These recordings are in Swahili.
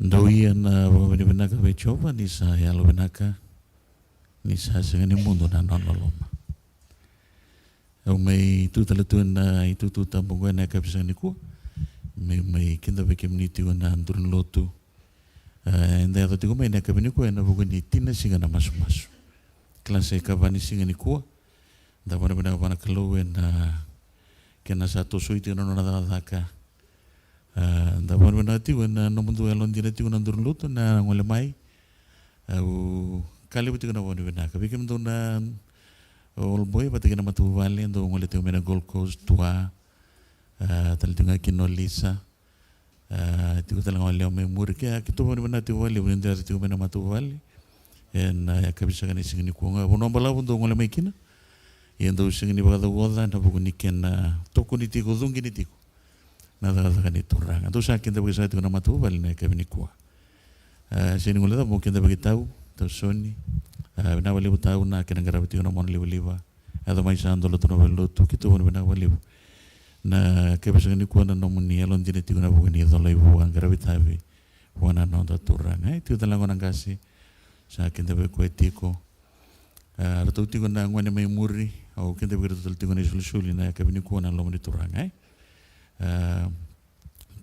Ndoi na wabinibenaka Jehova ni sa yalo benaka ni sa sengani mundo na noloma. Au mai tu talatuan na itu tu tambungan na kabisang niku. Mai kinda beke mniti wana andurun lotu. Enda ya tatigo mai na kabiniku na bukan ni tina singa na masu. Klase kabani singa niku. Da wana benaka wana kalau na kena satu suiti na nona daka. Da wana benaka tiwa na nomundu elon dina tiwa na andurun lotu na ngole mai. Au kali buti na wana benaka. Beke mndu na All boy patigana matu vale ndo ngole teu mena Gold Coast tua talitunga kino Lisa tiku talanga wale ome murke kitu bani bana teu vale bunda tiku mena matu vale en kabisa kani singini kuanga bono bala ndo ngole mai kina yendo singini bagada woda na buku niken toku ni tiku dungi ni tiku na daga kani turanga ndo sakin da bagasa tiku na matu vale na kabini kuwa sini ngole da mungkin da bagi tahu soni na walibu tahu na kena garabi tiga na mon liba ada mai sando lo tono velo tu kitu bon bena walibu na kebisa ni kuana no muni elon dine tiga na bugani do lo ibu an garabi tavi wana no da turanga itu talango nang kasi sa kende be ko etiko rato tiga na ngwane mai muri au kende be rato tiga ni sul na kebini kuana lo muni turanga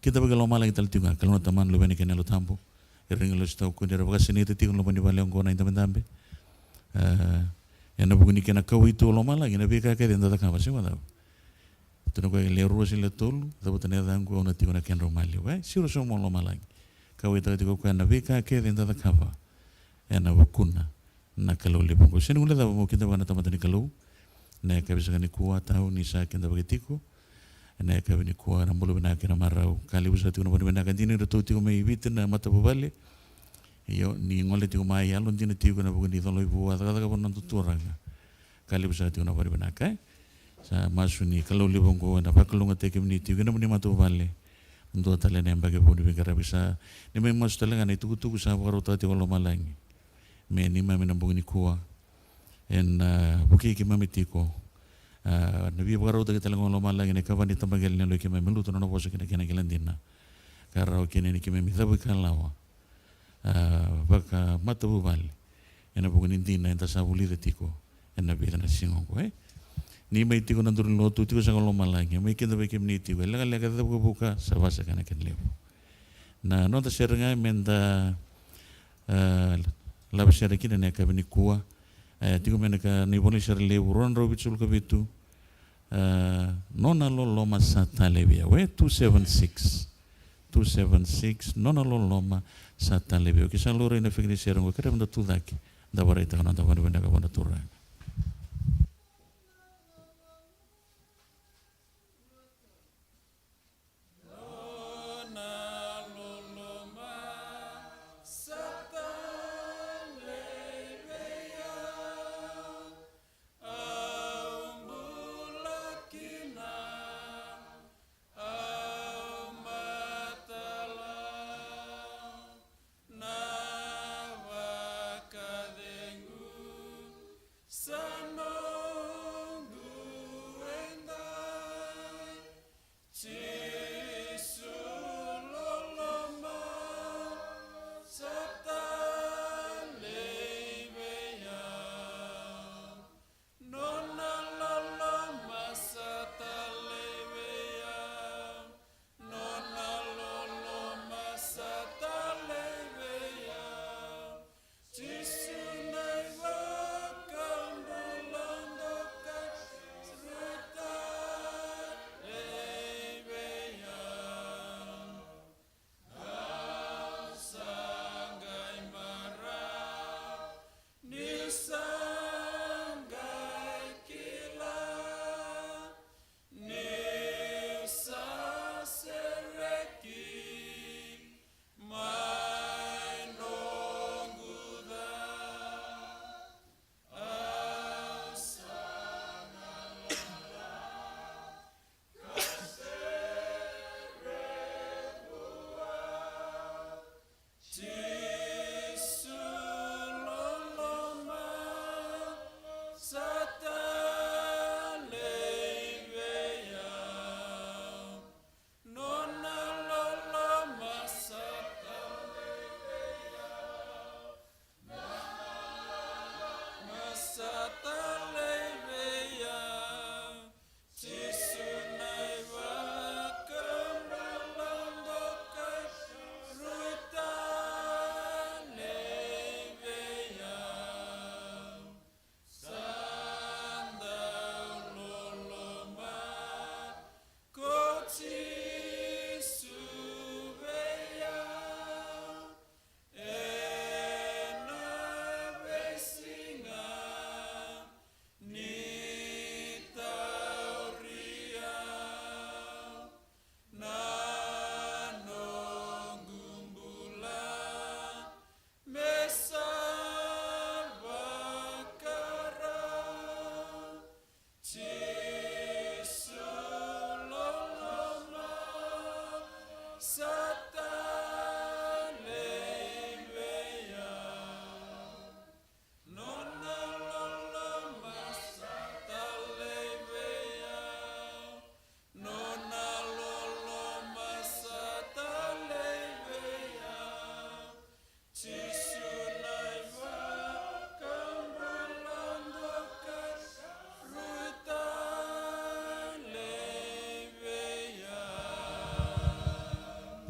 kita be lo mala kita tiga kalau taman lo bani kenelo tambo ring lo sta ko dera bagasi ni tiga lo bani vale ngona indambe na buku ni kena kau itu loma lagi na beka ke denda takava sih mana tu na ko le ruas le tolu da botane da ngo na tigo na ken romali wa siro so mo loma lagi kau itu tigo ko na beka ke denda takava na bukuna na kalau le bongo sini ngule da mo kita bana tamatani kalau na ka bisa ni kuwa tau ni sa kenda bagetiku na ka ni kuwa na mulu na kena marau kali bisa tigo na bana kan dini tu tigo mai vitna mata bobale yo ni ngole tigo mai alon dina tigo na bukan di tolo ibu ada kata kapan nanti turanga kali bisa tigo na bari benakai sa masu ni kalau libong ko na pakalung ateke ni tigo na muni matu vale ndo tale na mbage pun bingkara bisa ni mai mas talengan itu tuku sa baro tati ko lomalangi me ni mai na bukan ni kuwa en buki ki mami tiko na bi baro tati talengan lomalangi ne kapan di tambagel ne lo ki mai melu tono boso kena kena kelandina karao kene ni ki mai mithabu kalawa baka mata bubali ena bukan intina enta sabuli de tiko ena beda na singo ko ni mai tiko nandur lo tu tiko sa lo malangi mai kenda beke ni tiko lega lega da buka sabasa kana ken levo na no ta serenga menda la besera kina ne ka bini kuwa tiko mena ka ni boni ser levo ron ro bitul ka bitu nona lo loma sata levia we 276 nona lo loma sata lebih. Kisah loro ina fikri serong ko kare manda tudaki. Da bara ita kana da bara benda ka banda turang.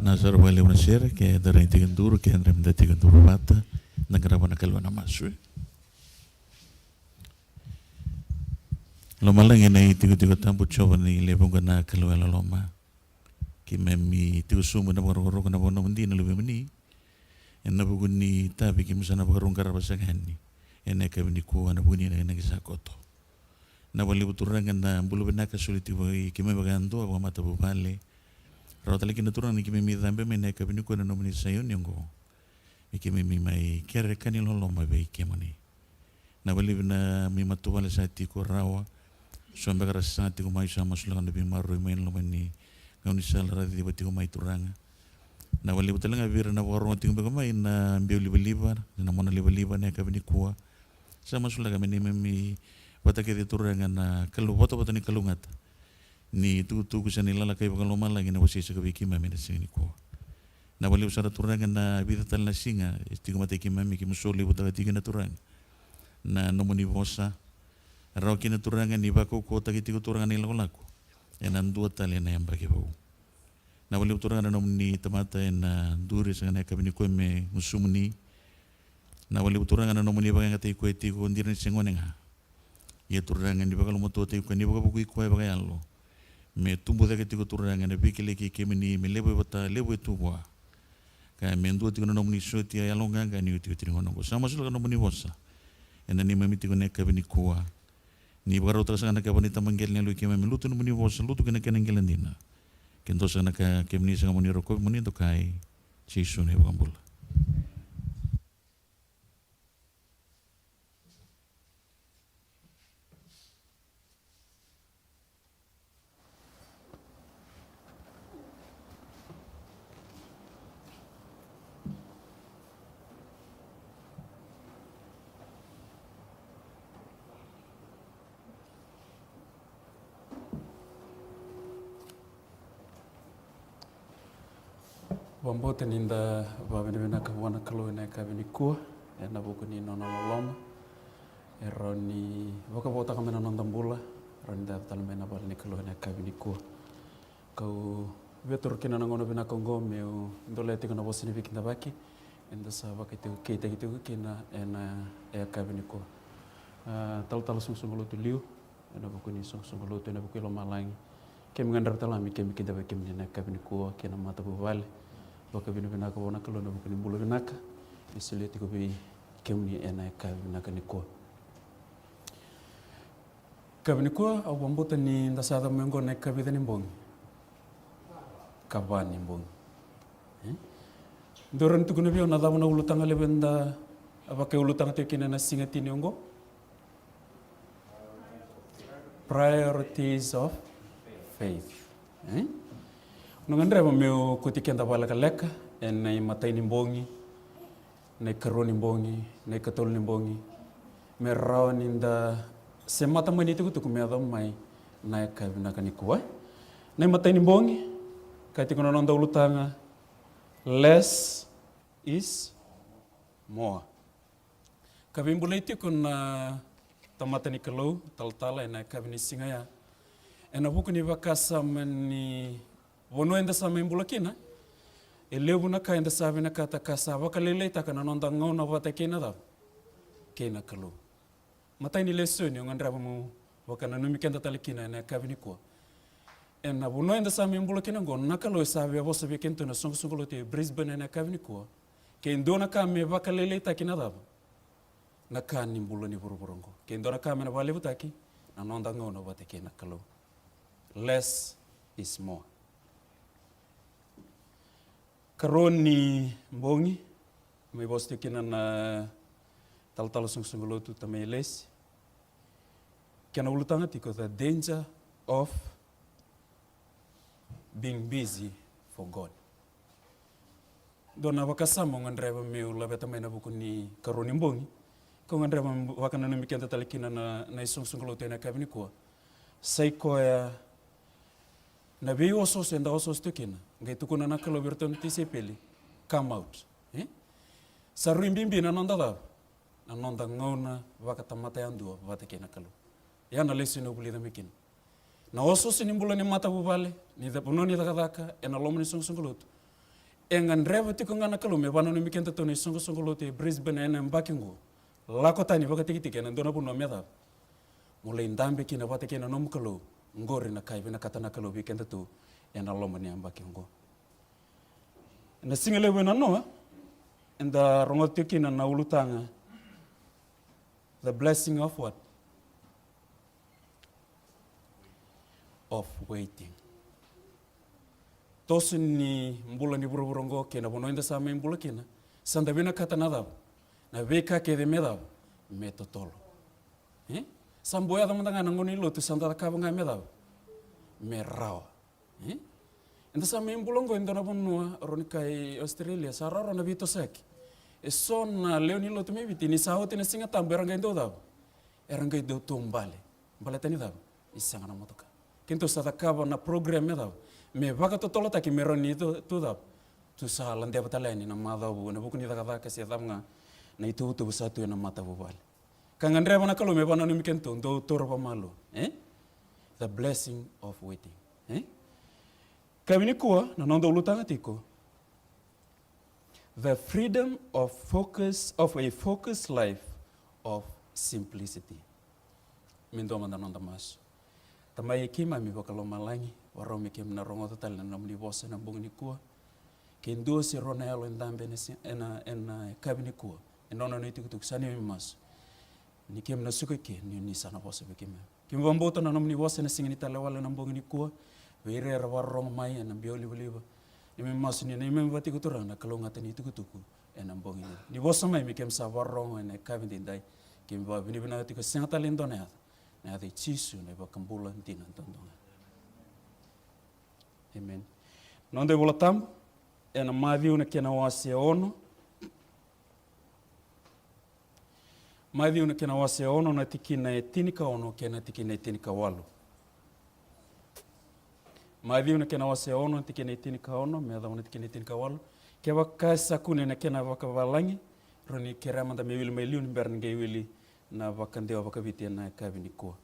Nazar wale unasera ke dara tigan duro ke andre mda tigan duro bata nagraba na kalwa na maswe. Loma lang ina tigo tampo choba ni lebong na kalwa la loma. Ki memi tigo sumu na baro na bono mundi na lubi mani. En na bugun ni tabi ki musa na baro karaba sagani. En na kabini ko na buni na nagisakoto. Na wali buturangan na bulu benaka suliti ki me bagando wa mata bubale. Rota lagi naturang ni kimi dambe me neka bini ko na nomini sayon yung ko. Kimi mai kere kanil holoma be kemani. Na wali na mi matuwala sa ti ko rawa. So ang bagara sa ti ko mai sama sulakan na bimaroy mo yung lomani. Ngayon ni salara di ba ti ko mai turanga. Na wali talaga bira na warong ti ko bagay na biyo liba-liba. Na mona liba-liba neka bini kuwa. Sama sulakan ni mi bata kaya turanga na kaluboto bata ni kalungat. Ni tu kusa nila kay bakal loma lagi na wasi sa kabiki mami na sini ko. Na wali usara turangan na bida tal na singa, istigo matay ki mami ki musoli buta tiga na turang. Na nomoni bosa, raw ki na turangan ni bako ko tagi tigo turangan nila ko lako. En andua tal na yang bagi bau. Na wali turangan na nomoni tamata na duri sa na kabini ko me musumuni. Na wali turangan na nomoni bagay ngatay ko tigo ndiran singon nga. Ye turangan di bakal mo to tigo ni bakal buku ko bagay allo. Me tumbuh dake tigo turangan na bikile ki kemini me lebo bata lebo tuwa ka me ndu tigo no muni soti ya longa ga ni tigo tigo no sama sula no muni bosa ena ni mami tigo neka bini kuwa ni bagaro ta sana ka bani tamangel ne lu ki mami lutu no muni bosa lutu kena kena ngelandina kento sana ka kemini sa muni roko muni to kai chisu ne bambula. Wambote ninda wabena kawana kalu na kabini ku na buku ni nono lolom eroni waka bota kamena nondambula roni da talmena bal ni kalu na kabini ku kau vetur kina nangono bina kongo meu ndole tiko na bosini bikinda baki enda sa baki tu kita gitu kina ena kabini ku tal sung lu tu liu na buku ni sung lu tu na buku lo malang kem ngandar talami kem bikinda baki na kabini ku kina mata bubale baka bina ka wana kalo na bukini bulu binaka isili tiko bi kemni ena ka binaka ni ko kabini ko au bambota ni ndasada mengo na ka bidani mbong kabani mbong doran tu kuna bio na dawana ulutanga lebenda abake ulutanga te kina na singa tiniongo priorities of faith Nungandre meu kutikenda bala kaleka en nei matai nimbongi nei karoni nimbongi nei katol nimbongi me raw ninda semata mani tu me adam mai nai ka binaka nikua nei matai nimbongi kati kono nonda ulutanga less is more kabimbuleti kuna tamata ni kalau tal na kabini singaya ena buku ni bakasa mani Wono enda sa membula kina, elebu na ka enda sabi na kata kasaba kalele taka na nonda ngau na wata kina da, kina kalu. Matai ni leso ni ngandra mu wakana numi kenda tali kina na kabini ko. Ena wono enda sa membula kina ngo na kalu sabi abo sabi kento na songolo te Brisbane na kabini ko. Kendo na ka me wakalele taka na da. Na ka ni mbula ni buruburongo. Kendo na ka me na wale butaki na nonda ngau na wata kina kalu. Less is more. Karoni mbongi may boste kina na tal sunggulo tu tameles kena ulutanga tiko the danger of being busy for God. Dona wakasama ngandreba meu labeta mai na buku ni karoni mbongi ko ngandreba wakana na mikenta talikina na sunggulo tu na kabini ko sai koya na be osos enda osos tukina ngai tukuna na kalo berton tisepeli come out saruimbimbi na nonda da na nonda ngona wakata mata yandu wata kena kalo ya na lesi no bulida mikin na osos ni mbula ni mata bubale ni da pononi da kadaka ena lomni sungulutu engan reva tiko ngana kalu me bana no mikenta to ni songo lo te Brisbane ena mbakingo lako tani baka tiki na dona puno meda mulai ndambe kina wate kina nom kalu ngori na kai bina katana kalu mikenta to ena loma ni mbakingo na singale wena no enda rongote kina na ulutanga the blessing of what? Of waiting. Tosu ni mbula ni buru-burungo kena bono inda sama mbula kena. Sanda bina kata nadab. Na veka ke de medab. Metotolo. Samboya da mandanga nangoni lo tu sanda ka banga medab. Merawa. Inda sama mbulongo inda na bono ronikai Australia sarara na vito seki. Eson na leoni lo tu mebiti ni sahote na singa tamberanga indo dab. Eranga indo tumbale. Mbale tani dab. Isanga na motoka. Kinto sa takaba na program me daw me baka to tola taki meroni tu daw tu sa lande batalani na madaw na buku ni daga kasi damnga na itu tu satu na mata bubal kangan reba na kalu me bana ni mikento do toro pa malo the blessing of waiting kamini kuwa na nondo lutanga tiko the freedom of a focused life of simplicity mindo manda nonda mas tamai kima mi bakalo malangi waro mi kim na rongo total na namni bosa na bungni kuwa kendo si rona yalo ndambe ena kabini kuwa enono ni tukutuk sani mi mas ni kim na suka ke ni sana bosa be kim bambota na namni bosa na singini talawala na bungni kuwa weire waro mai na bioli boliba ni mi mas ni mi bati kutura na kalonga tani tukutuku ena bungni ni bosa mai mi kim sa waro ena kabini dai kim ba bini bina tiko singata lindone na de chisu na ba kambula ntina tondonga amen nonde volatam ena maviu na kena wase ono maviu na kena wase ono na tikina etinika ono kena tikina etinika walu maviu na kena wase ono tikina etinika ono me da ona tikina etinika walu ke wakasa kune na kena wakavalangi roni kerama da mewili meliun bernge wili na wakandewa wakaviti na kabini kuwa.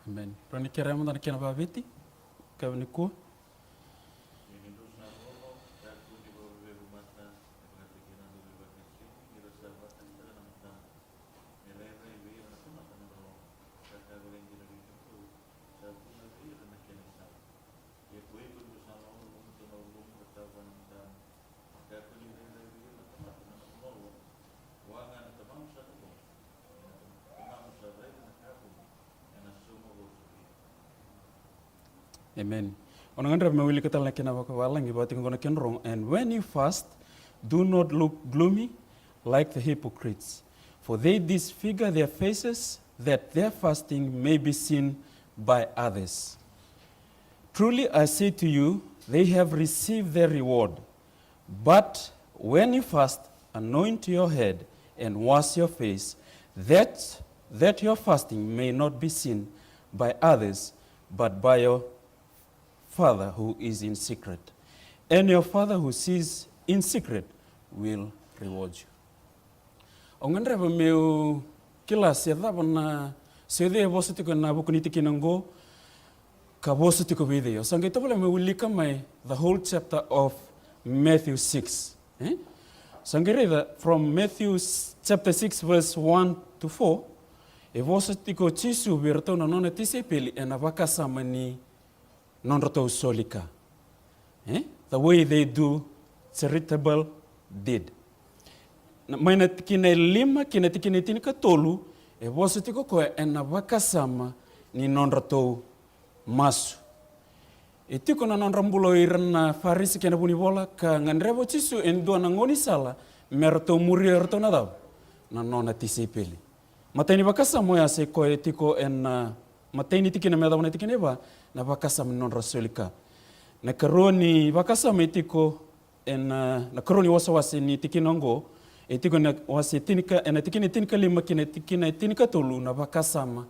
Amen. Rani kerama dan kena babeti, kau ni ku. Amen. Onangan rab mawili katal na kinawakawalang ibating ko na kinrong. And when you fast, do not look gloomy like the hypocrites, for they disfigure their faces, that their fasting may be seen by others. Truly I say to you, they have received their reward. But when you fast, anoint your head and wash your face, that your fasting may not be seen by others, but by your Father who is in secret. And your Father who sees in secret will reward you. Ongan reba meu kila seda bana sede bosa tiko na bukuniti kinango ka bosa tiko video. Sangay to pala meu lika mai the whole chapter of Matthew 6. Sangay reda from Matthew chapter 6 verse 1 to 4. E bosa tiko chisu birto na nona tise peli ena vakasama ni non-roto solika. The way they do charitable deed. May natikina lima, kinatikina tinika tolu, e bosa tiko koe ena wakasama ni non-roto masu. Itiko na non rambulo irna farisi kena buni bola ka ngandrevo chisu endua na ngoni sala merto muri erto na dab na nona tisipeli. Mateni bakasa moya se ko etiko en mateni tikina meda bona tikine ba na bakasa non rasolika. Na karoni bakasa metiko en na karoni wasa ni tikinongo etiko na wasi tinika en tikine tinika lima kine tikina tinika tolu na bakasa ma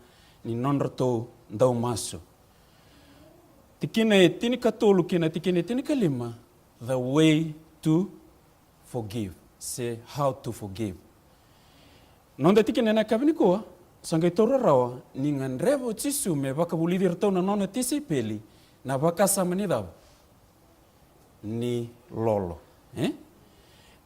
ni non rato ndau maso. Tikine tinika tolu kina tikine tinika lima, the way to forgive. Say how to forgive. Nonda tikine na kabinikoa, sanga itora rawa, ni ngandrevo chisu me baka bulidir tau na nona tisi peli, na baka sama ni daw. Ni lolo.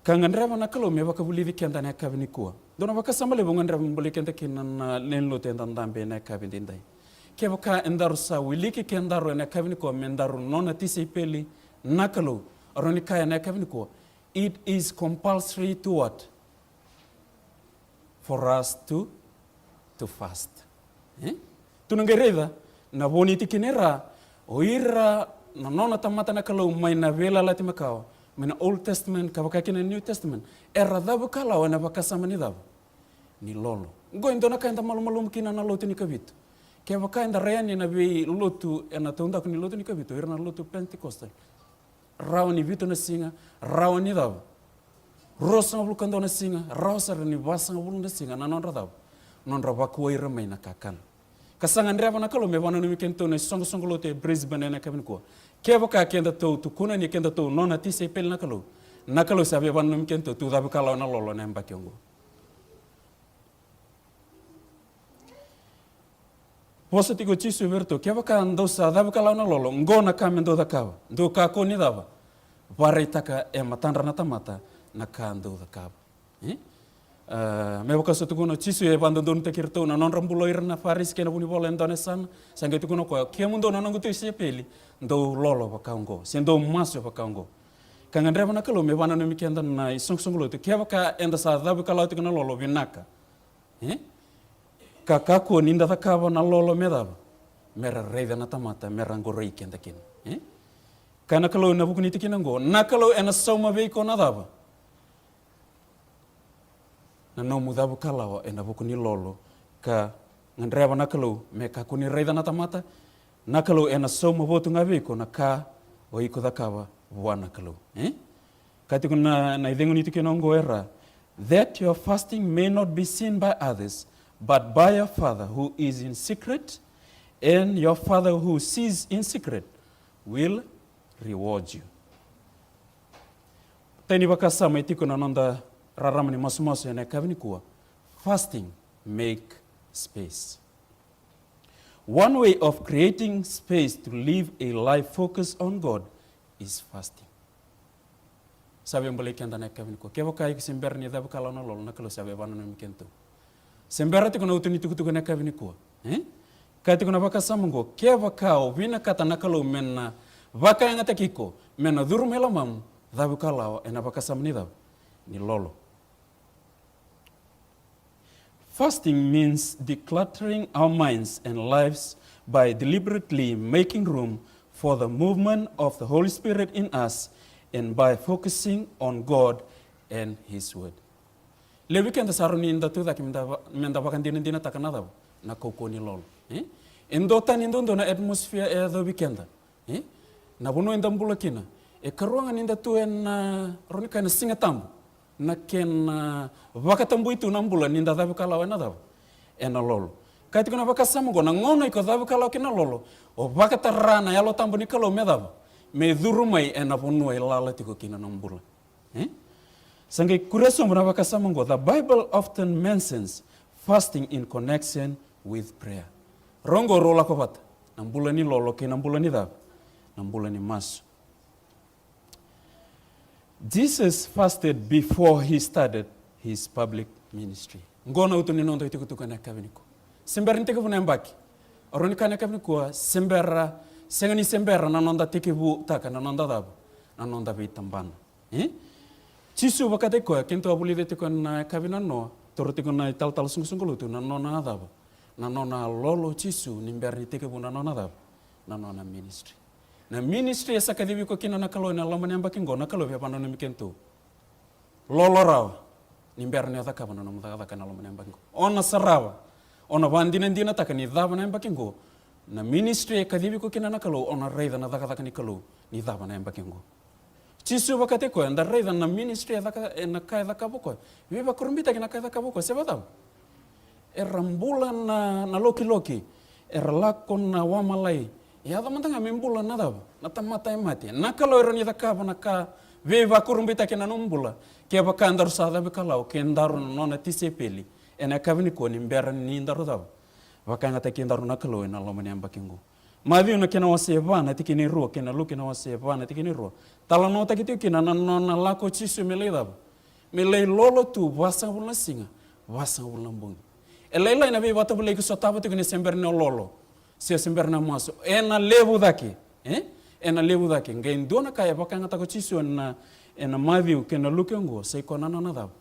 Ka ngandrevo na kalo me baka bulidir kenda na kabinikoa. Dona baka sama lebo ngandrevo mbali kenda kina na lenlo tenda ndambe na kabindindai. Kebaka endaru sa wiliki ke endaru na kabiniko mendaru nona tisi peli nakalo aroni kaya na kabiniko. It is compulsory to what? For us to fast. Tunangereda na boni tikinera oira na nona tamata nakalo mai na vela lati makao. Mina Old Testament kabaka kina New Testament. Era dabu kala na bakasama ni dabu. Ni lolo. Go indona kainda malu kina na lotu ni kabitu. Kaya baka enda rayani na bi lotu ena taunda kuni lotu ni kabito irna lotu Pentecostal. Rawa ni vito na singa, rawa ni dab. Rosa ngabulu kando na singa, rawa sara ni basa ngabulu na singa na non radab. Non rabaku wa iramay na kakan. Kasangan reba na kalo me wana no mikento na songo lote Brisbane na kabin ko. Kaya baka kenda to kuna ni kenda to non ati se pel na kalo. Na kalo sabi wana no mikento tu dabu kala na lolo na mbakiongo. Posa tigo chisu verto, kia baka andau sa dabu kalau na lolo, ngona ka mendo da kawa, ndo ka ko ni dava. Ware taka e matandra na tamata na ka andau da kawa. Me baka so tukuno chisu e bando don te kirto na non rambulo irna faris kena buni bola endone san, sanga tukuno ko kia mundo na nangu tu se peli, ndo lolo baka ngo, sendo maso baka ngo. Kanga ndreva na kalo me bana no mikenda na isong lo tu kia baka enda sa dabu kalau tu na lolo vinaka. Kakako ninda takava na lolo medava. Mera reida na tamata, mera ngorei kenda kin. Kana kalau na buku niti kinango, na kalau ena sauma veiko na dava. Na no mudabu kalau ena buku ni lolo, ka ngandreva na kalau me kako ni reida na tamata, na kalau ena sauma votu nga veiko na ka o iko takava wana kalau. Katiku na idengu niti kinango era, that your fasting may not be seen by others, but by your Father who is in secret, and your Father who sees in secret will reward you. Tani bakasama itiko na nonda raramani masumaso ya nakavini kuwa. Fasting make space. One way of creating space to live a life focused on God is fasting. Sabi ang balik yan na nakavini kuwa. Kaya baka ikisimber ni dabu kala na lolo nakalo sabi bano na mikento. Sembera tiko na utuni tuku na kabini ko. Kaya tiko na baka samungo, kaya baka o vina kata nakalo mena baka yang atakiko, mena duru melamam, dabu kalao ena baka samni dab, ni lolo. Fasting means decluttering our minds and lives by deliberately making room for the movement of the Holy Spirit in us and by focusing on God and His Word. Le weekend saroni inda tu da menda bakan dina takanada na koko ni lol. Endota ni ndo na atmosphere e the weekend. Na bono inda mbula kina. E karuangan inda tu en ronika na singa tambu. Na ken vakatambu itu na mbula ninda dabu kalau na dabu. Ena lol. Kait kuna vakasamo go na ngono iko dabu kalau kina lolo. O vakatarana yalo tambu ni kalau me dabu. Me durumai ena bono e lala tiko kina na mbula. Sangai kureso mrava kasamango, the Bible often mentions fasting in connection with prayer. Rongo rola kopat, nambula ni lolo ke nambula ni dab, nambula ni mas. Jesus fasted before he started his public ministry. Ngona utu ni nondo itiku tuka na kaviniko. Sembera nteke vuna mbaki. Oronika na kaviniko sembera, sengani sembera na nonda teke vu taka na nonda dab, na nonda vitambana. Chisu bakate ko kento abuli de ko na kabina no toroti ko na tal sungulu tu na nona adaba na nona lolo chisu nimber ni teke buna nona adaba na nona ministry na ministry esa kadhivi ko kina nakalo na lamani amba kingo nakalo vya pano mikento lolo rawa ni mberni ataka bana no mutaka kana lamani amba kingo ona sarawa ona bandina ndina taka ni dhava na amba kingo na ministry kadhivi ko kina nakalo ona raida na taka ni kalo ni dhava na amba kingo chisu wakati ko nda raida na ministry ataka na kai ataka boko viva kurumbita kina kai ataka boko seba tau rambula na loki lako na wamalai ya da mantanga membula na dava na tamata mati na kalau erani da kava na ka viva kurumbita kina numbula ke baka andar sada be kalau ke ndaru nona tisepeli ena kavini ko ni mbera ni ndaru dava baka ngata ke ndaru na kalau na lomani ambakingo mavi una kina waseva na tikini ro kina luki na waseva na tikini ro tala nota kitu kina na nona lako chisu mele dava mele lolo tu wasa wala singa wasa wala mbongi elaila na be bata bule ki sotava tu kini sember no lolo se sember na maso ena levu daki ena levu daki ngai ndona kaya baka ngata ko chisu na ena mavi kina luki ngo sai kona na dava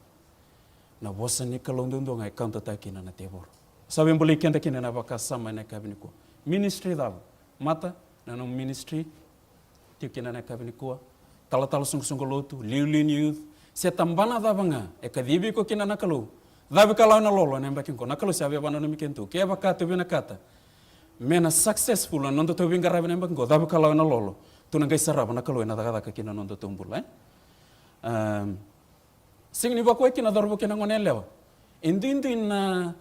na bosa ni kalondondo ngai kanta takina na tebor sabe bule kenda kina na baka sama na kabiniko ministry dava mata na no ministry tikina na kabiniko tala sung lotu liulin youth se tambana dava nga e kadibi ko kina na kalu davi kalau na lolo na mbakinko na kalau sabe bana no mikento ke baka to bina kata mena successful na nondo to binga rabi na mbakinko davi kalau na lolo tu na gaisa raba na kalau na daga kina nondo tumbula singni bako kina darbo kina ngone lewa indi na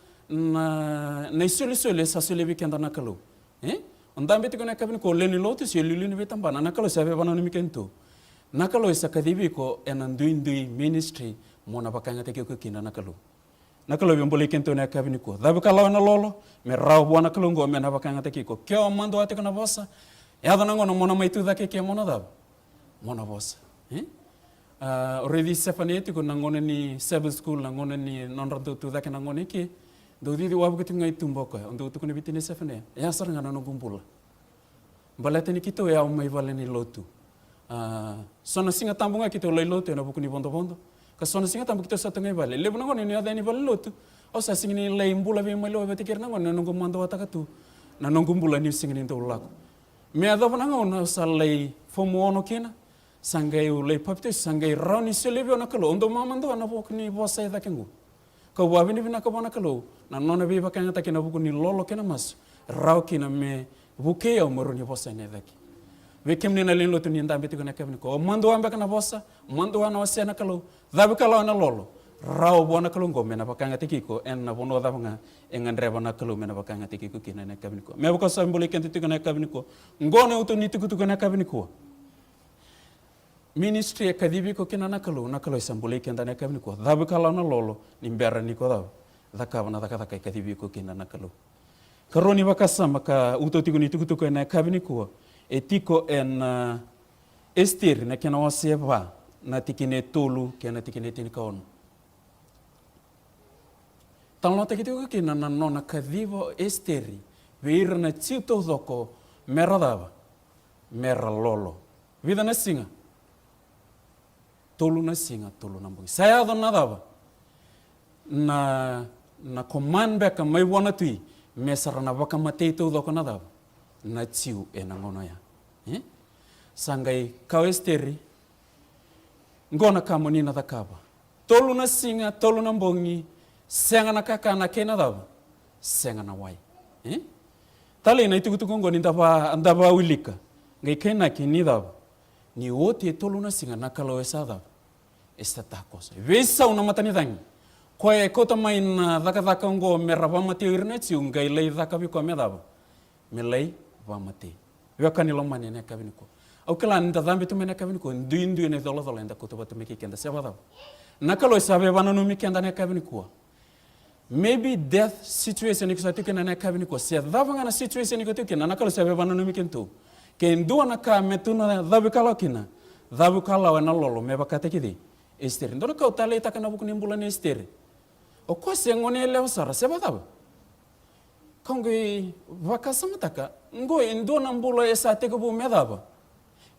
isole sa sole bikenda na kalau ondambe tiko na kabin ko leni lotu si lulini betambana na kalau sabe bana no mikento na kalau isa kadibi ko enandui ministry mona bakanga teke ko kina na kalau nakalo bimbole kento na kabini ko dabe kala na lolo me raw bona kalongo me na bakanga teki ko ke o mando ate kana bosa ya dana ngono mona maitu dake ke mona dab mona bosa already sefaneti ko nangone ni seven school nangone ni nonrado tu dake nangone ke do di wabu ke tinga itumbo ko ondo tu kuna bitine sefane ya sar ngana no gumbula balate ni kito ya mai vale ni lotu sona singa tambunga kito lai lotu na bukuni bondo kasona singa tambu kita satu ngai bale lebu nangon ni ada ni bale lotu o sa singa ni lai mbula be malo be tikir nangon na nunggu mando wataka tu na nunggu mbula ni singa ni to lako me ada nangon sa lai fomo ono kena sangai ulai papte sangai rauni selebe ona kalo ondo mamando na bokni bosa ida kengu ko wabini bina ko bona kalo na nona be bakanga takena bukuni lolo kena mas rau kina me buke ya umuruni bosa ne daki Vekem na lelo tu ni ndambe tiko na kevni ko mando ambe kana bosa mando wana wasena kalo dabe kalo na lolo raw bona kalo ngome na bakanga tikiko en na bono da nga engandre bona kalo mena bakanga tikiko kina na kevni ko me ko sambole kenti tiko na kevni ko ngone uto ni tiko na kevni ko ministry akadibi ko kina na kalo sambole kenda na kevni ko dabe kalo na lolo ni mbera ni ko da kavana da kaka kadibi ko kina na kalo karoni bakasa maka uto tiko ni tiko na kevni ko etiko en Esther na kena waseva na tikine tolu kena tikine tinikaon. Talno takitiko kena na nona kadhivo Esther veira na chito doko meradava mera lolo. Vida na singa tolu na mbui. Saya do nadava na command beka mai wana tui mesara na baka mateito doko nadava. Na chiu na ngono ya sangai kau Esteri ngona kamoni na dakaba tolu na singa tolu na mbongi senga na kaka na kena dava senga na wai tale na itu ngoni ndaba wilika ngai kena kini dava ni wote tolu na singa na kalo esa dava esta takos vesa una matani dangi koe kota mai na daka ngo meraba mati irna chiu ngai lei daka bi ko me dava me lei vamate wakani lomane ne kabiniko au kala nda dhambi tu mena kabiniko ndu ne dola nda kutoba tu meki kenda sebada nakalo sabe bana no mikenda ne kabiniko maybe death situation ikisati kena ne kabiniko se dhavanga na situation ikote kena nakalo sabe bana no mikento ke ndu na ka metuna dhabi kala kina dhabi kala wana lolo me bakate kidi Esther ndo ka utale takana bukuni mbula ne Esther o ko se ngone le sara sebada kongi vakasamataka ngo endo na mbulo esa teko bu medaba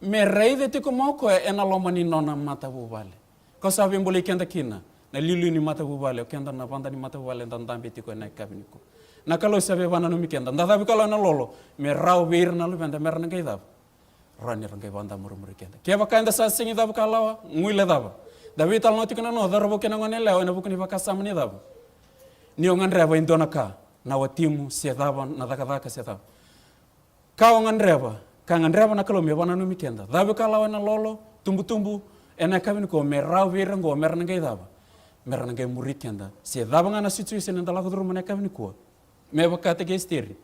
me reide teko moko ena lomani nona mata bu vale ko sabe mbuli kenda kina na lilu ni mata bu vale kenda na banda ni mata bu vale ndambe teko na kabiniko na kalo sabe bana no mikenda ndada bi kala na lolo me raw beir na lu benda mer na gaida rani rangai banda murumuri kenda kia bakanda sa singi daba kalawa nguile daba davi tal noti kana no darbo kena ngone leo na bukuni bakasam ni daba ni ongan reba indona ka na watimu se daba na daka se daba ka ongan reba kangan reba na kalo me bana no mikenda davi kalawa na lolo tumbu ena kavini ko merau virango merangai daba merangai muri kenda se daba ngana situation ndala kudru mana kavini ko me bakate ke stiri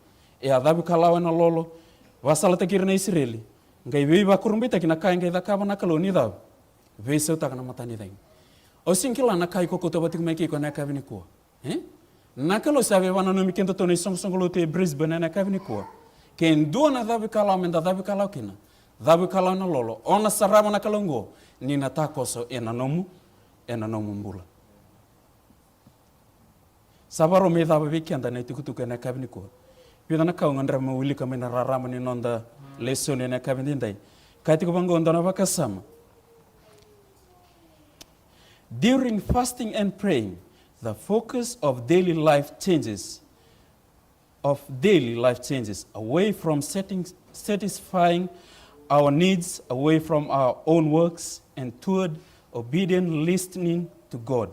e davi kalawa na lolo wasala takir na Israeli ngai vei ba kurumbita kina kai ngai dakaba na kaloni da vei seu takana matani dai o sinkila na kai ko koto batik mai ki ko na kavini ko na kalo sabe wana no mikento to nei song lo te Brisbane na kavini ko ken do na davi kala menda davi kala kina davi kala na lolo ona sarama na kalongo ni na takoso ena nomu mbula sabaro me davi weekend na tikutuka na kavini ko pidana kau ngandra mawili kami na rarama ni nonda lesson na kavini ndai kaiti ko bango ndana bakasama during fasting and praying the focus of daily life changes away from satisfying our needs, away from our own works, and toward obedient listening to God.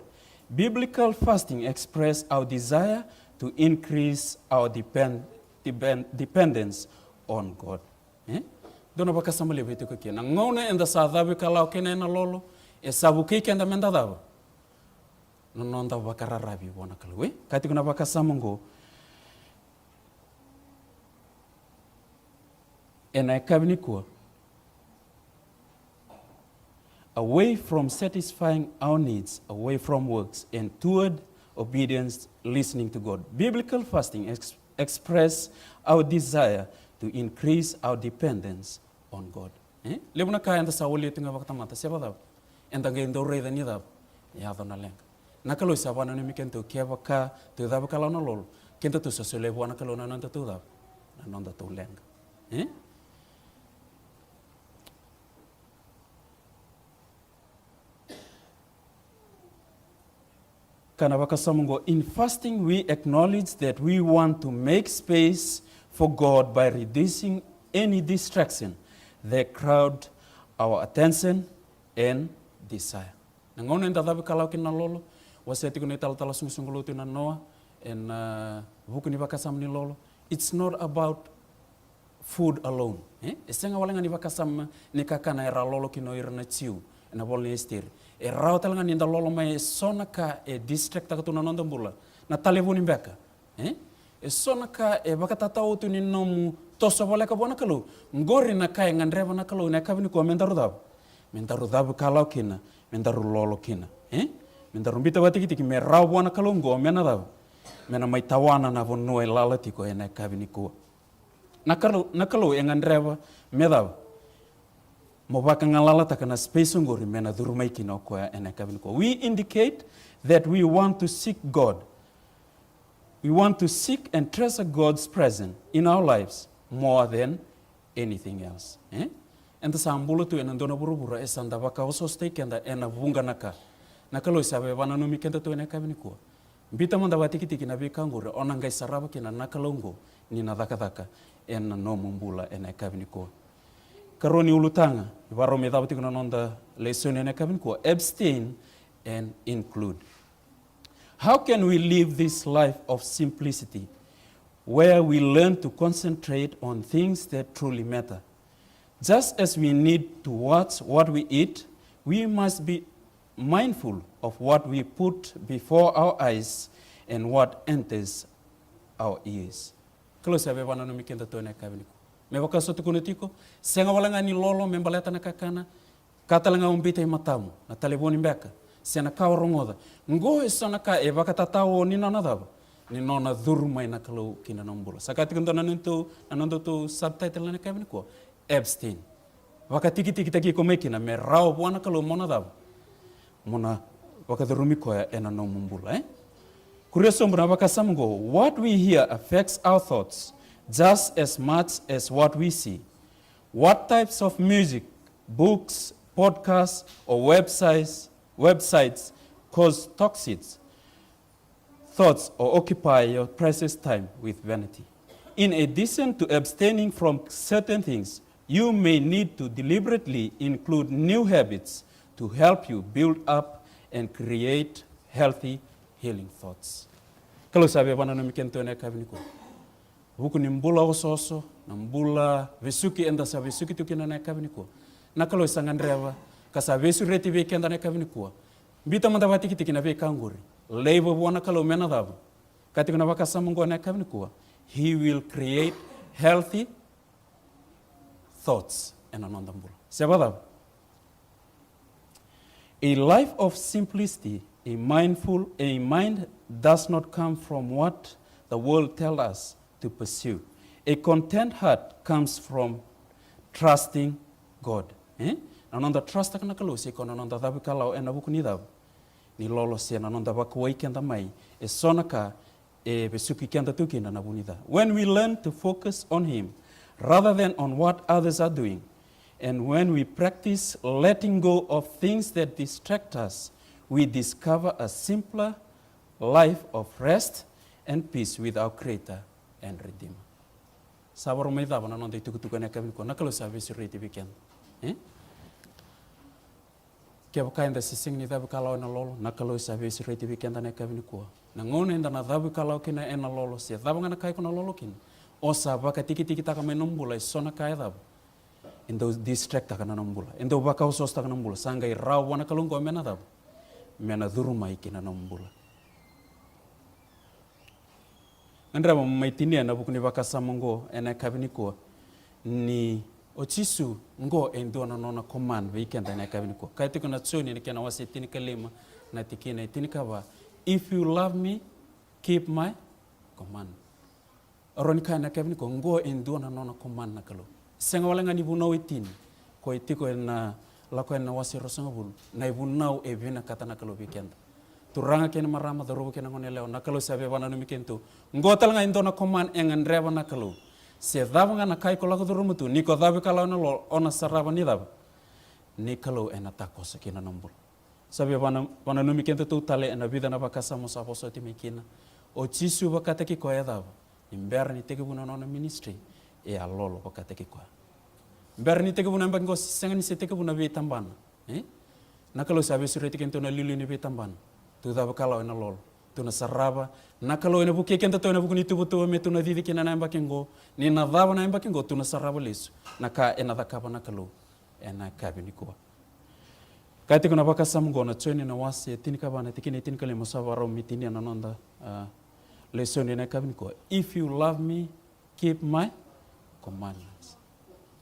Biblical fasting expresses our desire to increase our dependence on God. Dona bakasama lebe te kokia. Na ngona enda sa dawe kalau kena na lolo e sabu ke kenda menda dawa. No nonda bakararabi bona kalwe. Kati kuna bakasama ngo ena kavini ko away from satisfying our needs, away from works, and toward obedience, listening to God. Biblical fasting express our desire to increase our dependence on God. Lebuna kaya anda sa uli tinga bakatamata siapa daw? Enda ngayon daw reda ni daw. Yado na lenga. Nakalo sa bana ni mikento kia baka tu daw bakalaw na lolo. Kento tu sa sulebu nakalo na nanda tu daw. Na nanda tu lenga. In fasting, we acknowledge that we want to make space for God by reducing any distraction that crowd our attention and desire. Nangono enda dabi kalau kina lolo, waseti kuni tala sung na Noah and buku ni bakasam ni lolo. It's not about food alone. Esenga walenga ni bakasam ni kakana era lolo kino irna chiu na bol ni estir. E rau talanga ninda lolo mai sona ka e district ta tuna nonda bula na talevuni beka e sona ka e bakatata utu ni nomu toso bola ka bona kalu ngori na kai ngandreva na kalu na kavini ko mendaru dab kalau kina mendaru lolo kina mendaru bita batiki me rau bona kalu ngo mena dab mena mai tawana na vonu e lalati ko e na kavini ko na kalu e ngandreva medab Mobaka ngalala takana space ngori mena durumai kina ko ena kavini ko. We indicate that we want to seek God. We want to seek and treasure God's presence in our lives more than anything else. Enta sambulu tu ena dona burubura esanda baka oso stake enda ena vunga naka. Nakalo sabe bana no mikenta tu ena kavini ko. Mbita manda batiki na bikangure onangai saraba kina nakalongo ni na daka ena no mumbula ena kavini ko. Karoni ulutanga, waro me dapat kuna nonda lesson ena kavin ko abstain and include. How can we live this life of simplicity where we learn to concentrate on things that truly matter? Just as we need to watch what we eat, we must be mindful of what we put before our eyes and what enters our ears. Kalau sabe bana no mikenda to ena kavin ko. Me wakaso tukunutiko senga walanga ni lolo membaleta na kakana katalanga umbita i matamu na telefoni mbeka sena kaurongoda ngo esona ka e wakatatawo ni nona daba ni nona durma ina kalau kina nombula sakati kunto nanonto tu subtitle na kavini ko abstain wakatiki taki ko mekina me rao bwana kalau mona daba mona wakadurumi ko ena nomumbula kurioso mbuna wakasamungo what we hear affects our thoughts just as much as what we see. What types of music, books, podcasts, or websites cause toxic thoughts or occupy your precious time with vanity? In addition to abstaining from certain things, you may need to deliberately include new habits to help you build up and create healthy, healing thoughts. Kalau sabi bana no mikento na kabini ko. Buku ni mbula ososo, na mbula vesuki enda sa vesuki tukina na kabini ko. Na kalau sangandreva, kasa vesu reti vekenda na kabini ko. Bita mandava tiki na ve kanguri. Leibo buana kalau mena dabu. Katika na vaka samungo na kabini ko. He will create healthy thoughts and anandambula. Sebada. A life of simplicity, a mind does not come from what the world tells us to pursue. A content heart comes from trusting God. Ananda trust kana kalau se kono ananda dabu kalau ena buku ni dabu. Ni lolo se ananda bakwai kenda mai e sonaka e besuki kenda tukina na bunida. When we learn to focus on him rather than on what others are doing, and when we practice letting go of things that distract us, we discover a simpler life of rest and peace with our Creator and Redeemer. Sabar may daba na nonday tukutukan na kami ko nakalo sabi si Riti Weekend. Kaya kain da sising ni daba kalau na lolo nakalo sabi si Riti Weekend na kami ko. Nangono inda na daba kalau kina ena lolo siya daba nga nakai ko na lolo kin. O saba ka tiki taka may numbula sona kaya daba. Indo distract taka na numbula. Indo baka usos taka numbula sangay rawa na kalungko mena daba. Mena durumai kina numbula. Andra maitini na buku ni bakasa mongo ena kabini ko ni ochisu ngo endo na nona command weekend ena kabini ko kaiti kuna tsoni ni kana wasi tini kalima na tikina tini kaba if you love me keep my command aroni kana kabini ko ngo endo na nona command na kalo senga wala ngani bu no itini ko itiko na la ko na wasi rosanga bul na ibu nau e bina kata na kalo weekend turanga kena marama darubu kena ngone leo nakalo sabe wana no mikento ngotal nga indona command engan reba nakalo se dava nga nakai ko lago durumu tu niko dabe kala na lo ona saraba ni daba nikalo ena takosa kena nombol sabe wana no mikento tu tale ena vida na bakasa mo sapo so timikina o chisu bakata ki ko edaba imberni teke buna no ministry e alolo bakata ki ko imberni teke buna mbango sengani se teke buna be tambana nakalo sabe sureti kento na lilu ni be tambana tu dava kalau ena lolo tu na saraba na kalau ena buke kenta tu ena buku ni tubu me tu na didi kena na embakengo ni na dava na embakengo tu na saraba lisu na ka ena da kapa na kalau ena kabini ko kati kuna baka samgo na tsoni na wasi tini kaba na tikini tini kale musawaro mitini na nonda lesson ena kabini ko if you love me keep my commandments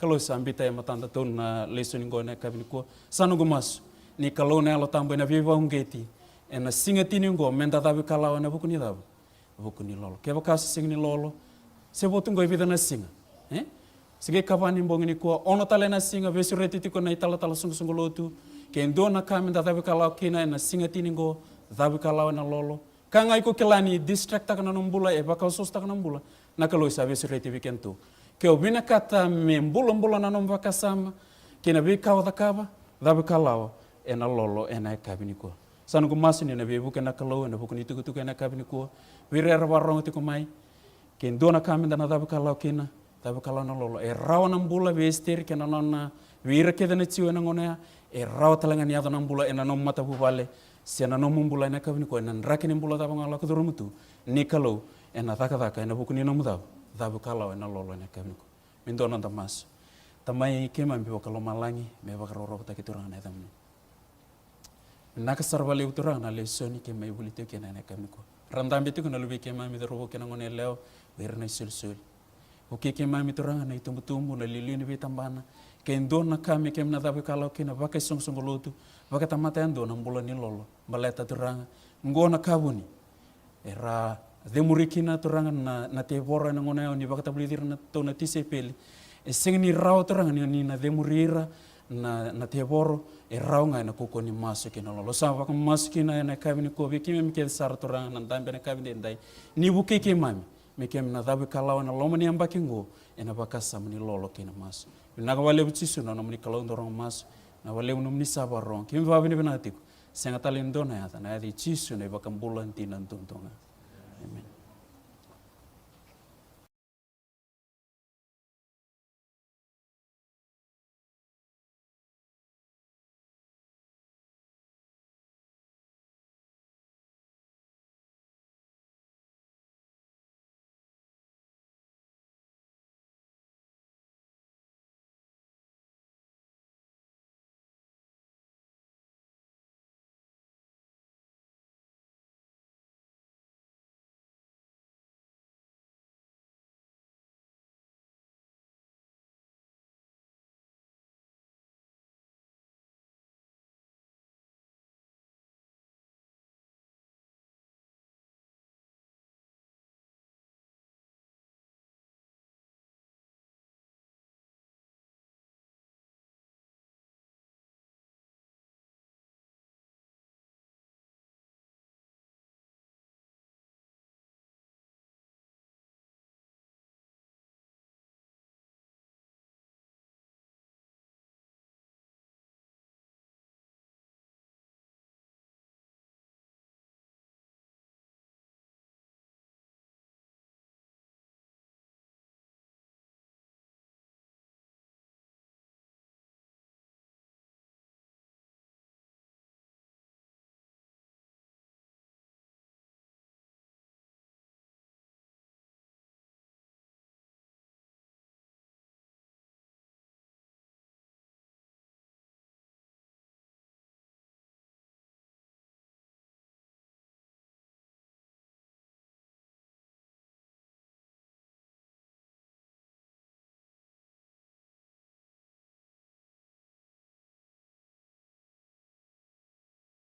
kalau sambita ya matanda tu na lesson ngo na kabini ko sanu gumas ni kalau na lo tambo na viva ungeti ena singa tini ngo menda dabi kalau na buku ni dabi buku ni lolo keba kasi sing ni lolo se botu ngo vida na singa sige kabani mbongi ni ko ono tale na singa vesu reti tiko na itala tala sungu lotu ke ndo na ka menda dabi kalau kina ena singa tini ngo dabi kalau na lolo kanga iko kelani distract taka na numbula e baka usos taka na numbula na kalau isa vesu reti weekend ke obina kata me mbula na nomba kasama kina bi kawa takaba dabi kalau ena lolo ena kabini ko sanu ko masini na bebu kana kalau na buku ni tuku na kabini ko wirera warong tiko mai ken dona kaminda na dabu kalau kina dabu kalau na lolo e rawa na mbula vester kena nona wira keda na tsiwe na ngona e rawa talanga ni na mbula ena no mata bu vale se na no mbula na kabini ko na rakini mbula dabu ngala ko durumutu ni kalau ena taka ena buku ni no mudabu dabu kalau ena lolo na kabini ko min dona tamas tamai kema mbi kalau malangi me bakaroro ta kituranga na tamni naka sarvale utura na lesoni ke mai bulite ke na kamni ko randambe tu kana lubi ke mami robo ke ngone leo werna sul o ke mami turanga na itumbu na lilini be tambana ke ndo na kami ke na dabe kalau ke na baka song lotu baka tamata ndo na mbula ni lolo baleta turanga ngona kabuni era demurikina turanga na te bora na ngone ni baka tablidir na to na tisepeli e sengni raw turanga ni na demurira na te boro e raunga na kuko ni masuki na lolo sa waka masuki na kabini ko be kimi ke sar toranga na dambe na kabini ndai ni buke ke mami me kem na dabe kalau na lomani ambakingo e na bakasa mni lolo ke na mas na ga wale butisu na mni kalau ndorong mas na wale unum ni sabarong kimi va bini benatiku senga talindona ya na di chisu na bakambula ntina ntuntonga